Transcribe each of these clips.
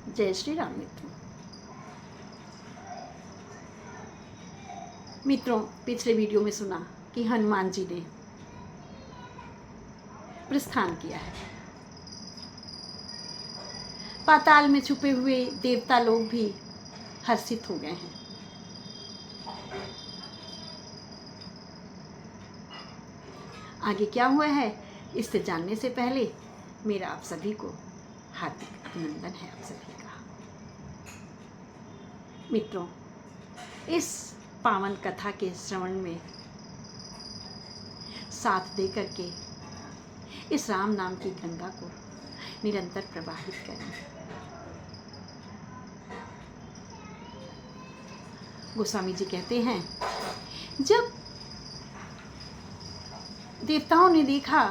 जय श्री राम मित्रों, पिछले वीडियो में सुना कि हनुमान जी ने प्रस्थान किया है। पाताल में छुपे हुए देवता लोग भी हर्षित हो गए हैं। आगे क्या हुआ है, इससे जानने से पहले मेरा आप सभी को हार्दिक अभिनंदन है। आप सभी का मित्रों, इस पावन कथा के श्रवण में साथ दे करके इस राम नाम की गंगा को निरंतर प्रवाहित करें। गोस्वामी जी कहते हैं, जब देवताओं ने देखा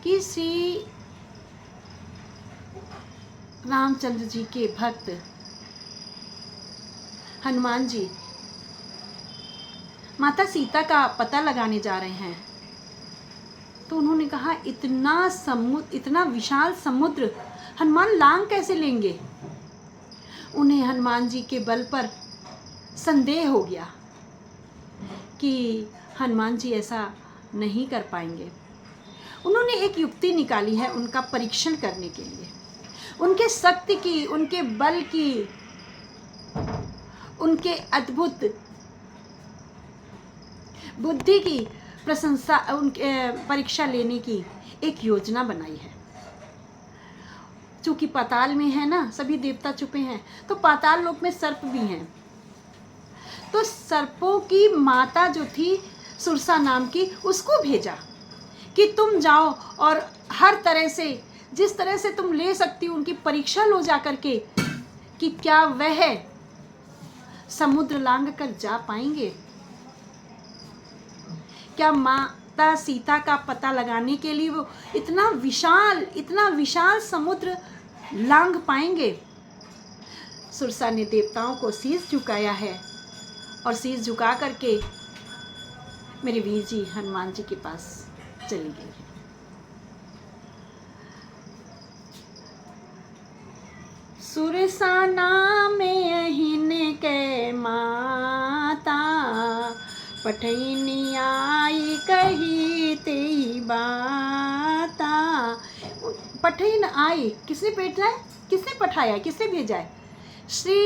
कि श्री रामचंद्र जी के भक्त हनुमान जी माता सीता का पता लगाने जा रहे हैं, तो उन्होंने कहा, इतना विशाल समुद्र हनुमान लांग कैसे लेंगे। उन्हें हनुमान जी के बल पर संदेह हो गया कि हनुमान जी ऐसा नहीं कर पाएंगे। उन्होंने एक युक्ति निकाली है उनका परीक्षण करने के लिए, उनके शक्ति की, उनके बल की, उनके अद्भुत बुद्धि की प्रशंसा, उनके परीक्षा लेने की एक योजना बनाई है। चूंकि पाताल में है ना, सभी देवता छुपे हैं, तो पाताल लोक में सर्प भी हैं। तो सर्पों की माता जो थी सुरसा नाम की, उसको भेजा कि तुम जाओ और हर तरह से, जिस तरह से तुम ले सकती हो, उनकी परीक्षा लो जा करके कि क्या वह समुद्र लांघ कर जा पाएंगे, क्या माता सीता का पता लगाने के लिए वो इतना विशाल समुद्र लांघ पाएंगे। सुरसा ने देवताओं को शीश झुकाया है और शीश झुका करके मेरे वीर जी हनुमान जी के पास चली गई है। सुरसा नाम अहिन के माता, पठैनी आई कही तेई बाता। पठैन आई, किसने भेजा है, किसने पठाया, किसने भेजा है? श्री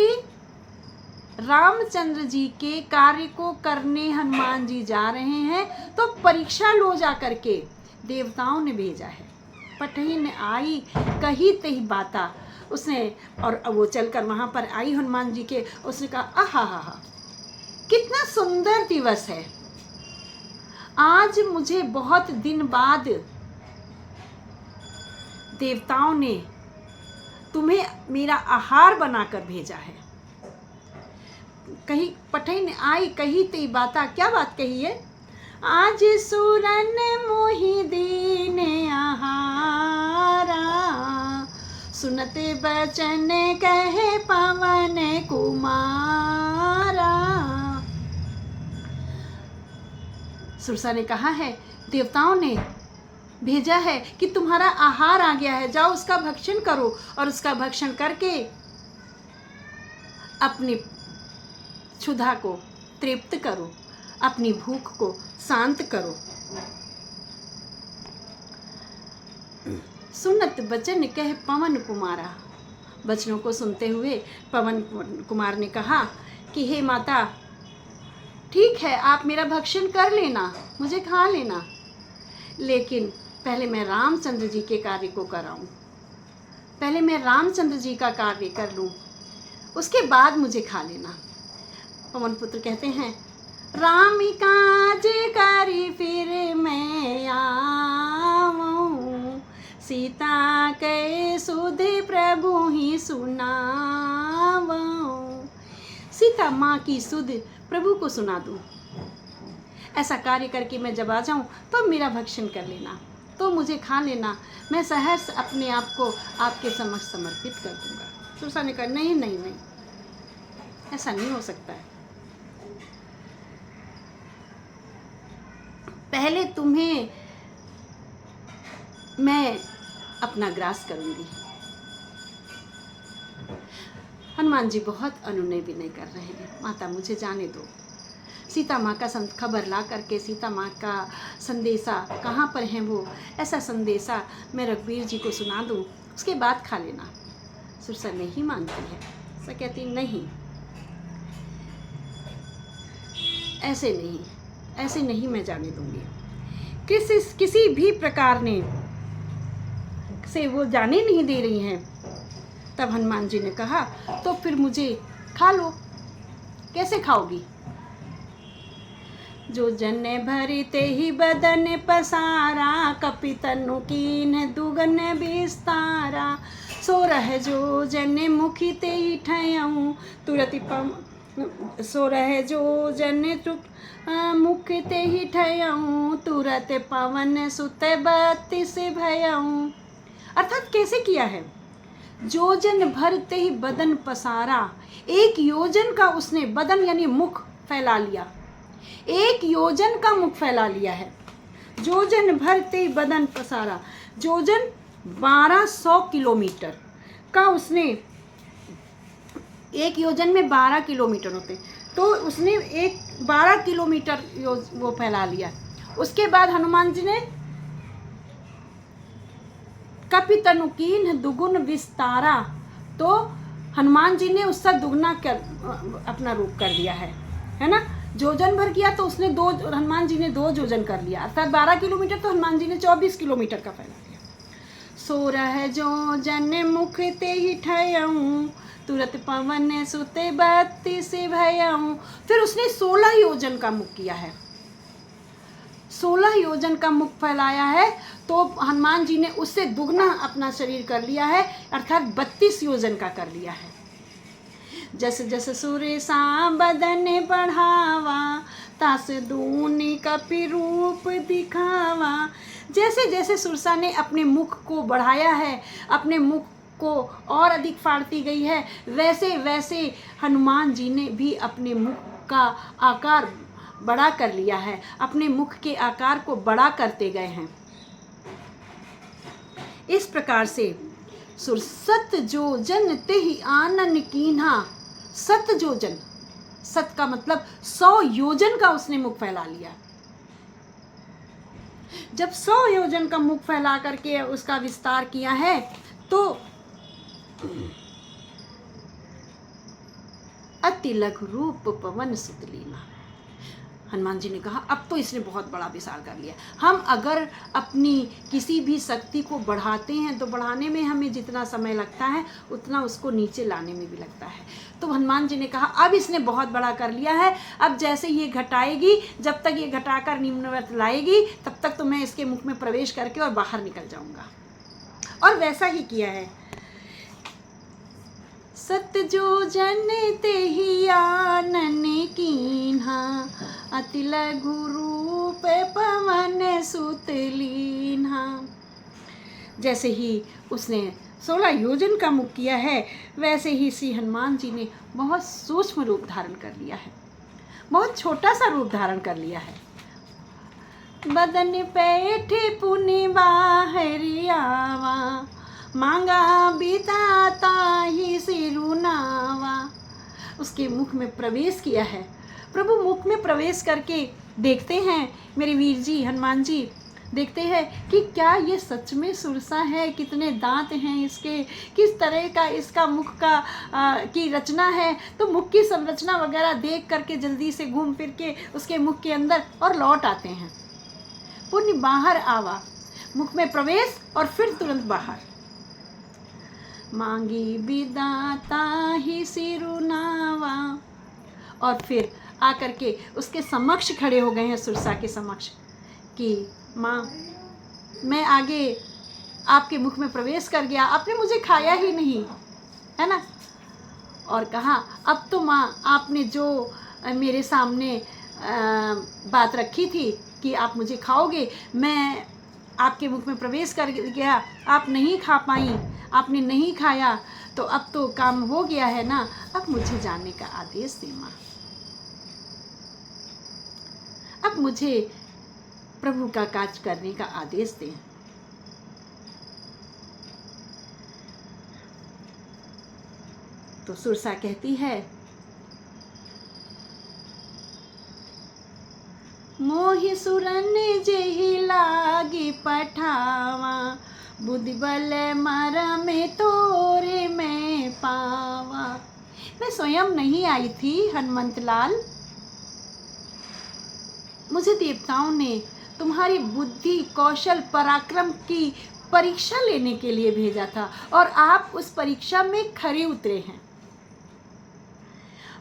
रामचंद्र जी के कार्य को करने हनुमान जी जा रहे हैं, तो परीक्षा लो जा करके देवताओं ने भेजा है। पठैन आई कही तेई बाता, उसने, और वो चलकर वहां पर आई हनुमान जी के, उसने कहा, आहा हा हा, कितना सुंदर दिवस है आज। मुझे बहुत दिन बाद देवताओं ने तुम्हें मेरा आहार बनाकर भेजा है। कहीं पठैन आई कही तेई बाता, क्या बात कही है? आज सुरन मोहि दीन आहारा, सुनते बचन कहे पवन कुमारा। सुरसा ने कहा है, देवताओं ने भेजा है कि तुम्हारा आहार आ गया है, जाओ उसका भक्षण करो और उसका भक्षण करके अपनी क्षुधा को तृप्त करो, अपनी भूख को शांत करो। सुनत बचन कह पवन कुमारा, बचनों को सुनते हुए पवन कुमार ने कहा कि हे माता, ठीक है, आप मेरा भक्षण कर लेना, मुझे खा लेना, लेकिन पहले मैं रामचंद्र जी के कार्य को कराऊं, पहले मैं रामचंद्र जी का कार्य कर लूं, उसके बाद मुझे खा लेना। पवन पुत्र कहते हैं, राम काज करी फिर मैं आऊं, सीता के सुध प्रभु ही सुनाऊं। सीता माँ की सुध प्रभु को सुना दूं, ऐसा कार्य करके मैं जब आ जाऊं तो मेरा भक्षण कर लेना, तो मुझे खा लेना, मैं सहर्ष अपने आप को आपके समक्ष समर्पित कर दूंगा। सुरसा ने कहा, नहीं नहीं नहीं, ऐसा नहीं हो सकता है, पहले तुम्हें मैं अपना ग्रास करूंगी। हनुमान जी बहुत अनुनय विनय कर रहे हैं, माता मुझे जाने दो। सीता माँ का खबर ला करके सीता माँ का संदेशा कहाँ पर है वो, ऐसा संदेशा मैं रघुवीर जी को सुना दूँ, उसके बाद खा लेना। सुरसा नहीं मानती है, सुरसा कहती नहीं, ऐसे नहीं मैं जाने दूंगी। किसी भी प्रकार ने से वो जाने नहीं दे रही हैं। तब हनुमान जी ने कहा तो फिर मुझे खा लो। कैसे खाओगी? जो जन भरते ही बदन पसारा, कपि तनु कीन दुगन विस्तारा। सो रह जो जन मुखी ते ही ठयऊँ, तुरति सो रह जो जन मुख ते ही ठयऊँ, तुरत पवन सुत 32 भयऊँ। अर्थात कैसे किया है? जोजन भरते ही बदन पसारा, 1 योजन का उसने बदन यानी मुख फैला लिया, 1 योजन का मुख फैला लिया है। जोजन भरते ही बदन पसारा, जोजन 1200 किलोमीटर का उसने, 1 योजन में 12 किलोमीटर होते, तो उसने 12 किलोमीटर वो फैला लिया। उसके बाद हनुमान जी ने कपि तनु कीन्ह दुगुन विस्तारा, तो हनुमान जी ने उसका दुगना अपना रूप कर दिया है ना। जोजन भर किया तो उसने हनुमान जी ने 2 जोजन कर लिया, अर्थात 12 किलोमीटर, तो हनुमान जी ने 24 किलोमीटर का फैला दिया। सो रह जो जन मुख ते ही ठयऊँ, तुरत पवन सुते 32 भयऊँ। फिर उसने 16 योजन का मुख किया है, 16 योजन का मुख फैलाया है, तो हनुमान जी ने उससे दुगना अपना शरीर कर लिया है, अर्थात 32 योजन का कर लिया है। जस जस सुरेसा बदन बढ़ावा, तास दूनी कपि रूप दिखावा। जैसे जैसे सुरसा ने अपने मुख को बढ़ाया है, अपने मुख को और अधिक फाड़ती गई है, वैसे वैसे हनुमान जी ने भी अपने मुख का आकार बड़ा कर लिया है, अपने मुख के आकार को बड़ा करते गए हैं। इस प्रकार से सुरसत जो जन ते ही आनन कीन्हा, 7 योजन, 7 का मतलब 100 योजन का उसने मुख फैला लिया। जब 100 योजन का मुख फैला करके उसका विस्तार किया है, तो अति लघु रूप पवन सुत लीना। हनुमान जी ने कहा अब तो इसने बहुत बड़ा विशाल कर लिया। हम अगर अपनी किसी भी शक्ति को बढ़ाते हैं तो बढ़ाने में हमें जितना समय लगता है उतना उसको नीचे लाने में भी लगता है। तो हनुमान जी ने कहा अब इसने बहुत बड़ा कर लिया है, अब जैसे ये घटाएगी, जब तक ये घटाकर निम्नवत लाएगी तब तक तो मैं इसके मुख में प्रवेश करके और बाहर निकल जाऊंगा। और वैसा ही किया है। सत जो जन ते ही आनन कीन्हा, अति लघु रूप पवन सुत लीन्हा। जैसे ही उसने 16 योजन का मुख किया है, वैसे ही श्री हनुमान जी ने बहुत सूक्ष्म रूप धारण कर लिया है, बहुत छोटा सा रूप धारण कर लिया है। बदन पैठे पुनि बाहरी आवा, मांगा बिताता ही सिरुनावा। उसके मुख में प्रवेश किया है। प्रभु मुख में प्रवेश करके देखते हैं मेरे वीर जी हनुमान जी, देखते हैं कि क्या ये सच में सुरसा है, कितने दांत हैं इसके, किस तरह का इसका मुख का की रचना है। तो मुख की संरचना वगैरह देख करके जल्दी से घूम फिर के उसके मुख के अंदर और लौट आते हैं। पुण्य बाहर आवा, मुख में प्रवेश और फिर तुरंत बाहर। मांगी बिदाता ही सिरुनावा, और फिर आकर के उसके समक्ष खड़े हो गए हैं, सुरसा के समक्ष, कि माँ मैं आगे आपके मुख में प्रवेश कर गया, आपने मुझे खाया ही नहीं, है ना। और कहा अब तो माँ आपने जो मेरे सामने बात रखी थी कि आप मुझे खाओगे, मैं आपके मुख में प्रवेश कर गया, आप नहीं खा पाई, आपने नहीं खाया, तो अब तो काम हो गया है ना, अब मुझे जाने का आदेश दे माँ, अब मुझे प्रभु का काज करने का आदेश दें। तो सुरसा कहती है, मोहि सुरन जेहि लागी पठावा, बुद्धि बल मरमे तोरे मैं पावा। मैं स्वयं नहीं आई थी हनुमंत लाल, मुझे देवताओं ने तुम्हारी बुद्धि कौशल पराक्रम की परीक्षा लेने के लिए भेजा था और आप उस परीक्षा में खरे उतरे हैं।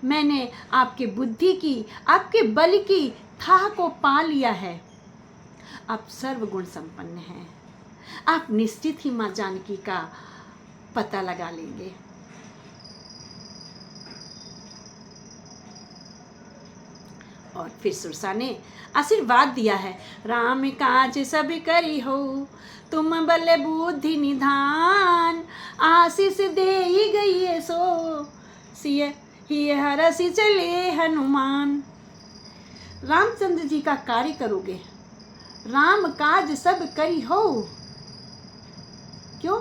मैंने आपके बुद्धि की, आपके बल की थाह को पा लिया है। आप सर्वगुण संपन्न हैं। आप निश्चित ही माँ जानकी का पता लगा लेंगे। और फिर सुरसा ने आशीर्वाद दिया है, राम काज सब करी हो, तुम बल बुद्धि निधान, आशीष दे ही गई सो, सिय ही हरसि चले हनुमान। रामचंद्र जी का कार्य करोगे, राम काज सब करी हो। क्यों?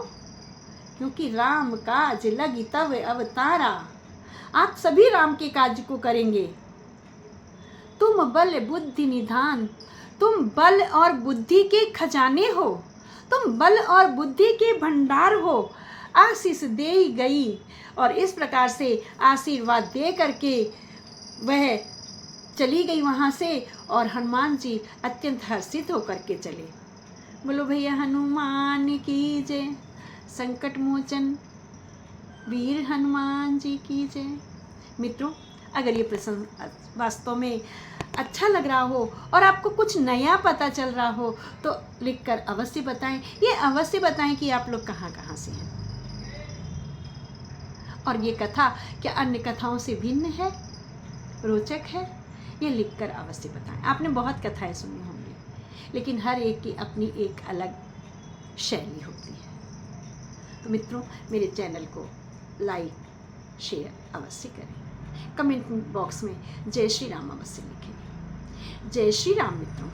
क्योंकि राम काज लगी तब अवतारा। आप सभी राम के कार्य को करेंगे। तुम बल बुद्धि निधान, तुम बल और बुद्धि के खजाने हो, तुम बल और बुद्धि के भंडार हो। आशीष दे ही गई, और इस प्रकार से आशीर्वाद दे करके वह चली गई वहाँ से, और हनुमान जी अत्यंत हर्षित होकर के चले। बोलो भैया हनुमान की जय, संकट मोचन वीर हनुमान जी की जय। मित्रों, अगर ये प्रसंग वास्तव में अच्छा लग रहा हो और आपको कुछ नया पता चल रहा हो तो लिखकर अवश्य बताएं। ये अवश्य बताएं कि आप लोग कहाँ कहाँ से हैं, और ये कथा क्या अन्य कथाओं से भिन्न है, रोचक है, ये लिखकर अवश्य बताएं। आपने बहुत कथाएं सुनी होंगी, लेकिन हर एक की अपनी एक अलग शैली होती है। तो मित्रों, मेरे चैनल को लाइक शेयर अवश्य करें। कमेंट बॉक्स में जय श्री राम अवश्य लिखें। जय श्री राम मित्रों।